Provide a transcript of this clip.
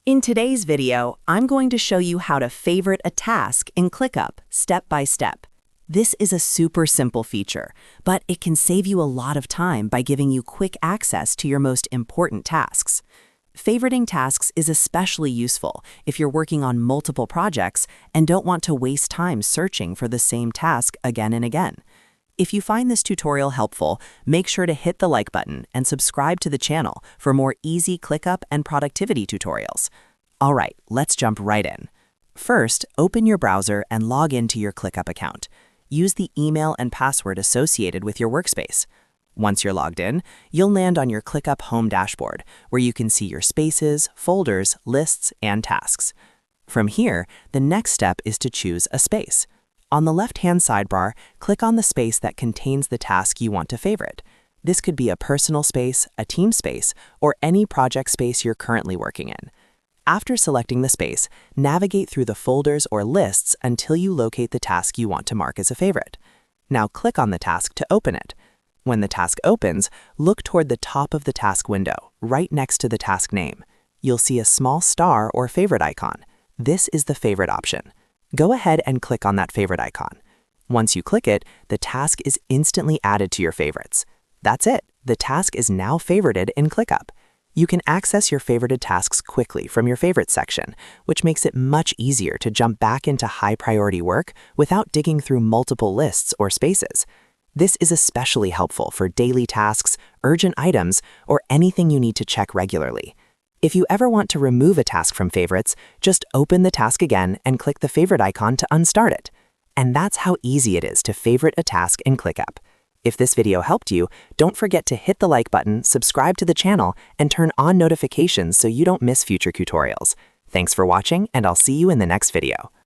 In today's video, I'm going to show you how to favorite a task in ClickUp step by step. This is a super simple feature, but it can save you a lot of time by giving you quick access to your most important tasks. Favoriting tasks is especially useful if you're working on multiple projects and don't want to waste time searching for the same task again and again. If you find this tutorial helpful, make sure to hit the like button and subscribe to the channel for more easy ClickUp and productivity tutorials. All right, let's jump right in. First, open your browser and log into your ClickUp account. Use the email and password associated with your workspace. Once you're logged in, you'll land on your ClickUp home dashboard, where you can see your spaces, folders, lists, and tasks. From here, the next step is to choose a space. On the left-hand sidebar, click on the space that contains the task you want to favorite. This could be a personal space, a team space, or any project space you're currently working in. After selecting the space, navigate through the folders or lists until you locate the task you want to mark as a favorite. Now click on the task to open it. When the task opens, look toward the top of the task window, right next to the task name. You'll see a small star or favorite icon. This is the favorite option. Go ahead and click on that favorite icon. Once you click it, the task is instantly added to your favorites. That's it. The task is now favorited in ClickUp. You can access your favorited tasks quickly from your favorites section, which makes it much easier to jump back into high-priority work without digging through multiple lists or spaces. This is especially helpful for daily tasks, urgent items, or anything you need to check regularly. If you ever want to remove a task from favorites, just open the task again and click the favorite icon to unstart it. And that's how easy it is to favorite a task in ClickUp. If this video helped you, don't forget to hit the like button, subscribe to the channel, and turn on notifications so you don't miss future tutorials. Thanks for watching, and I'll see you in the next video.